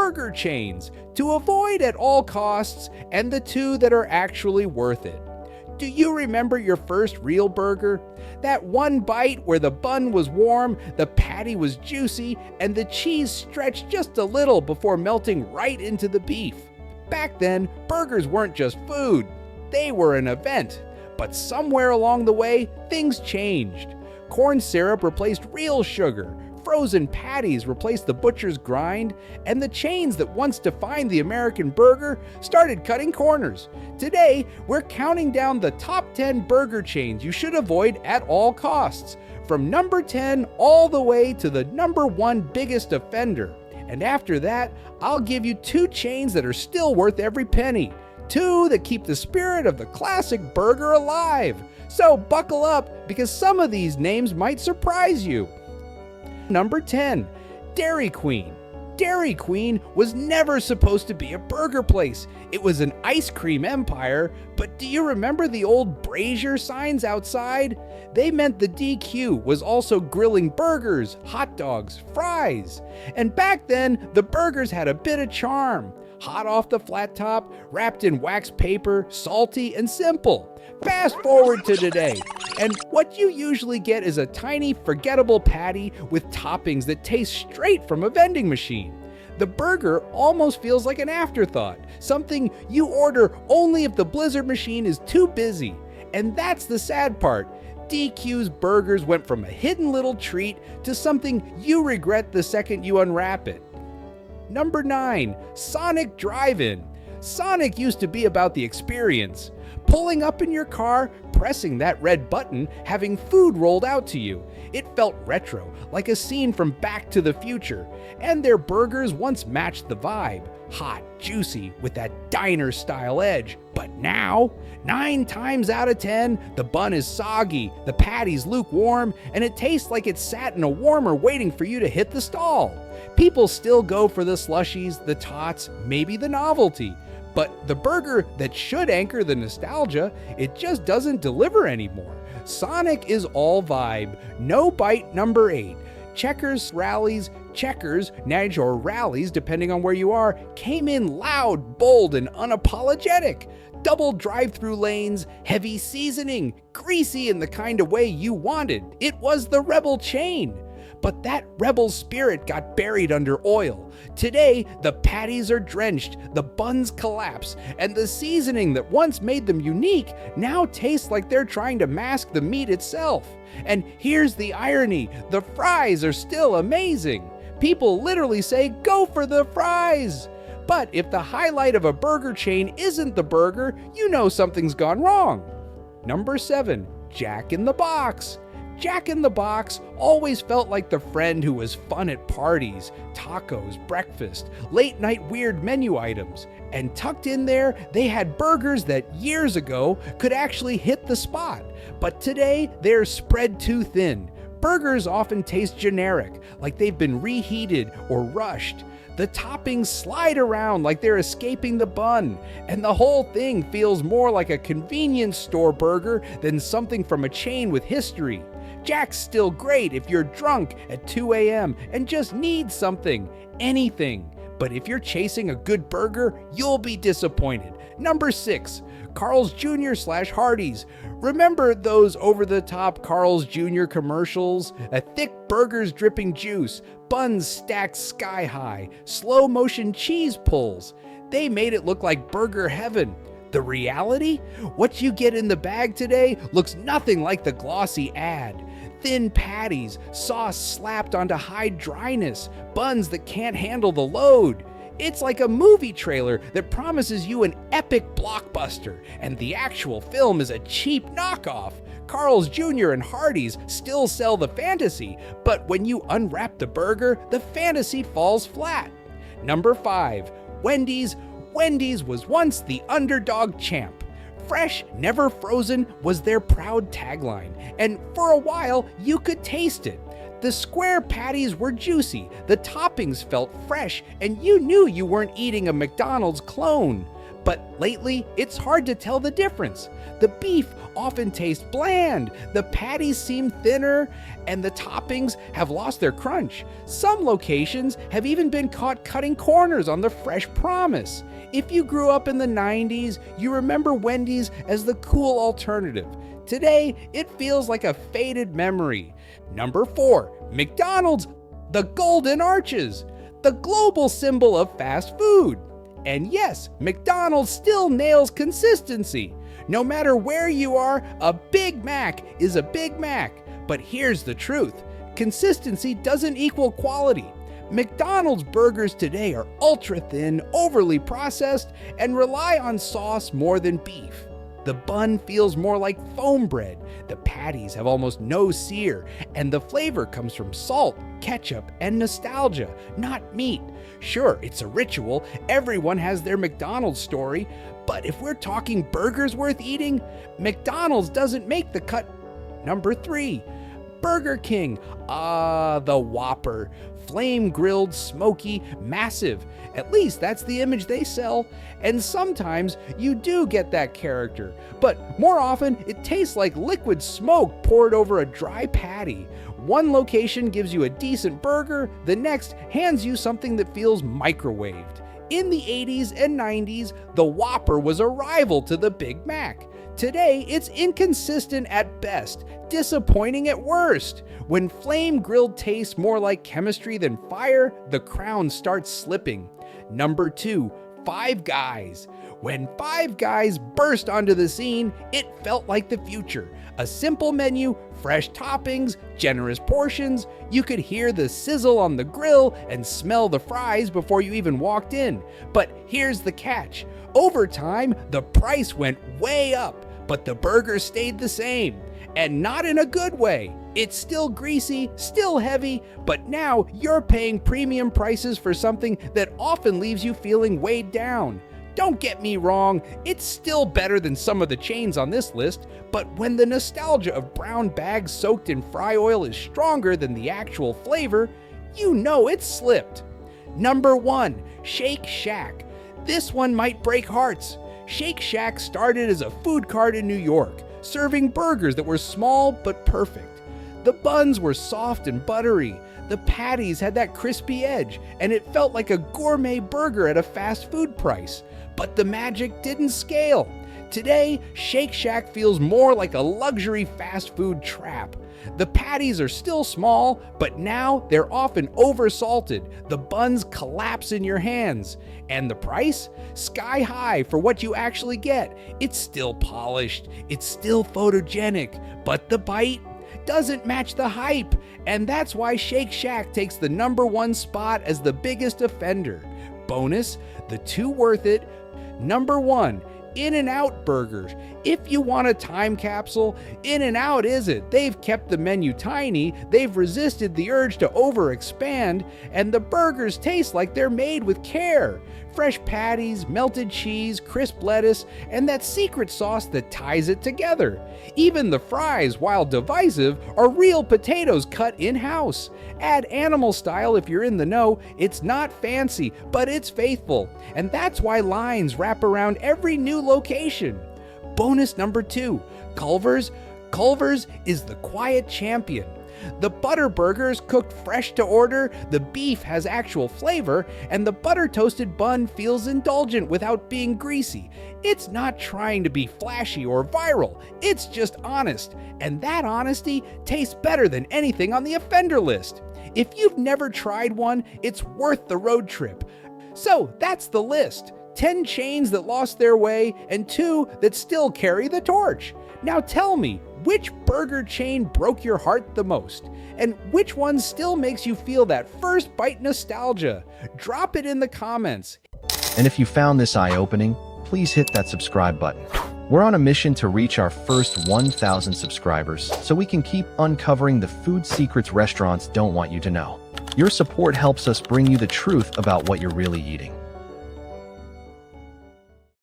burger chains to avoid at all costs, and the two that are actually worth it. Do you remember your first real burger? That one bite where the bun was warm, the patty was juicy, and the cheese stretched just a little before melting right into the beef. Back then, burgers weren't just food, they were an event. But somewhere along the way, things changed. Corn syrup replaced real sugar, frozen patties replaced the butcher's grind, and the chains that once defined the American burger started cutting corners. Today, we're counting down the top 10 burger chains you should avoid at all costs, from number 10 all the way to the number 1 biggest offender. And after that, I'll give you 2 chains that are still worth every penny, 2 that keep the spirit of the classic burger alive. So buckle up, because some of these names might surprise you. Number 10, Dairy Queen. Dairy Queen was never supposed to be a burger place. It was an ice cream empire, but do you remember the old brazier signs outside? They meant the DQ was also grilling burgers, hot dogs, fries. And back then, the burgers had a bit of charm. Hot off the flat top, wrapped in wax paper, salty and simple. Fast forward to today, and what you usually get is a tiny, forgettable patty with toppings that taste straight from a vending machine. The burger almost feels like an afterthought, something you order only if the Blizzard machine is too busy. And that's the sad part. DQ's burgers went from a hidden little treat to something you regret the second you unwrap it. Number 9, Sonic Drive-In. Sonic used to be about the experience. Pulling up in your car, pressing that red button, having food rolled out to you. It felt retro, like a scene from Back to the Future. And their burgers once matched the vibe. Hot, juicy, with that diner-style edge. But now, 9 times out of 10, the bun is soggy, the patty's lukewarm, and it tastes like it sat in a warmer waiting for you to hit the stall. People still go for the slushies, the tots, maybe the novelty. But the burger that should anchor the nostalgia, it just doesn't deliver anymore. Sonic is all vibe, no bite. Number 8. Checkers rallies, Nudge or rallies depending on where you are, came in loud, bold, and unapologetic. Double drive-thru lanes, heavy seasoning, greasy in the kind of way you wanted. It was the rebel chain. But that rebel spirit got buried under oil. Today, the patties are drenched, the buns collapse, and the seasoning that once made them unique now tastes like they're trying to mask the meat itself. And here's the irony, the fries are still amazing. People literally say, "Go for the fries!" But if the highlight of a burger chain isn't the burger, you know something's gone wrong. Number 7, Jack in the Box. Jack in the Box always felt like the friend who was fun at parties, tacos, breakfast, late night weird menu items. And tucked in there, they had burgers that years ago could actually hit the spot. But today, they're spread too thin. Burgers often taste generic, like they've been reheated or rushed. The toppings slide around like they're escaping the bun, and the whole thing feels more like a convenience store burger than something from a chain with history. Jack's still great if you're drunk at 2 a.m. and just need something, anything. But if you're chasing a good burger, you'll be disappointed. Number 6, Carl's Jr. / Hardee's. Remember those over-the-top Carl's Jr. commercials? A thick burgers dripping juice, buns stacked sky high, slow motion cheese pulls. They made it look like burger heaven. The reality? What you get in the bag today looks nothing like the glossy ad. Thin patties, sauce slapped onto high dryness, buns that can't handle the load. It's like a movie trailer that promises you an epic blockbuster, and the actual film is a cheap knockoff. Carl's Jr. and Hardee's still sell the fantasy, but when you unwrap the burger, the fantasy falls flat. Number 5, Wendy's. Wendy's was once the underdog champ. Fresh, never frozen was their proud tagline, and for a while, you could taste it. The square patties were juicy, the toppings felt fresh, and you knew you weren't eating a McDonald's clone. But lately, it's hard to tell the difference. The beef often tastes bland, the patties seem thinner, and the toppings have lost their crunch. Some locations have even been caught cutting corners on the fresh promise. If you grew up in the 90s, you remember Wendy's as the cool alternative. Today, it feels like a faded memory. Number 4, McDonald's, the Golden Arches, the global symbol of fast food. And yes, McDonald's still nails consistency. No matter where you are, a Big Mac is a Big Mac. But here's the truth. Consistency doesn't equal quality. McDonald's burgers today are ultra thin, overly processed, and rely on sauce more than beef. The bun feels more like foam bread, the patties have almost no sear, and the flavor comes from salt, ketchup, and nostalgia, not meat. Sure, it's a ritual, everyone has their McDonald's story, but if we're talking burgers worth eating, McDonald's doesn't make the cut. Number 3, Burger King. The Whopper. Flame-grilled, smoky, massive. At least that's the image they sell. And sometimes you do get that character. But more often, it tastes like liquid smoke poured over a dry patty. One location gives you a decent burger, the next hands you something that feels microwaved. In the 80s and 90s, the Whopper was a rival to the Big Mac. Today, it's inconsistent at best, disappointing at worst. When flame-grilled tastes more like chemistry than fire, the crown starts slipping. Number 2, Five Guys. When Five Guys burst onto the scene, it felt like the future. A simple menu, fresh toppings, generous portions. You could hear the sizzle on the grill and smell the fries before you even walked in. But here's the catch. Over time, the price went way up, but the burger stayed the same. And not in a good way. It's still greasy, still heavy, but now you're paying premium prices for something that often leaves you feeling weighed down. Don't get me wrong, it's still better than some of the chains on this list, but when the nostalgia of brown bags soaked in fry oil is stronger than the actual flavor, you know it's slipped. Number 1, Shake Shack. This one might break hearts. Shake Shack started as a food cart in New York, serving burgers that were small but perfect. The buns were soft and buttery. The patties had that crispy edge, and it felt like a gourmet burger at a fast food price. But the magic didn't scale. Today, Shake Shack feels more like a luxury fast food trap. The patties are still small, but now they're often oversalted. The buns collapse in your hands. And the price? Sky high for what you actually get. It's still polished, it's still photogenic, but the bite doesn't match the hype. And that's why Shake Shack takes the number 1 spot as the biggest offender. Bonus, the 2 worth it. Number 1, In-N-Out burgers. If you want a time capsule, In-N-Out is it. They've kept the menu tiny, they've resisted the urge to overexpand, and the burgers taste like they're made with care. Fresh patties, melted cheese, crisp lettuce, and that secret sauce that ties it together. Even the fries, while divisive, are real potatoes cut in-house. Add animal style if you're in the know. It's not fancy, but it's faithful. And that's why lines wrap around every new location. Bonus number 2, Culver's. Culver's is the quiet champion. The butter burgers cooked fresh to order, the beef has actual flavor, and the butter toasted bun feels indulgent without being greasy. It's not trying to be flashy or viral, it's just honest, and that honesty tastes better than anything on the offender list. If you've never tried one, it's worth the road trip. So that's the list. 10 chains that lost their way and 2 that still carry the torch. Now tell me, which burger chain broke your heart the most? And which one still makes you feel that first bite nostalgia? Drop it in the comments. And if you found this eye-opening, please hit that subscribe button. We're on a mission to reach our first 1,000 subscribers so we can keep uncovering the food secrets restaurants don't want you to know. Your support helps us bring you the truth about what you're really eating.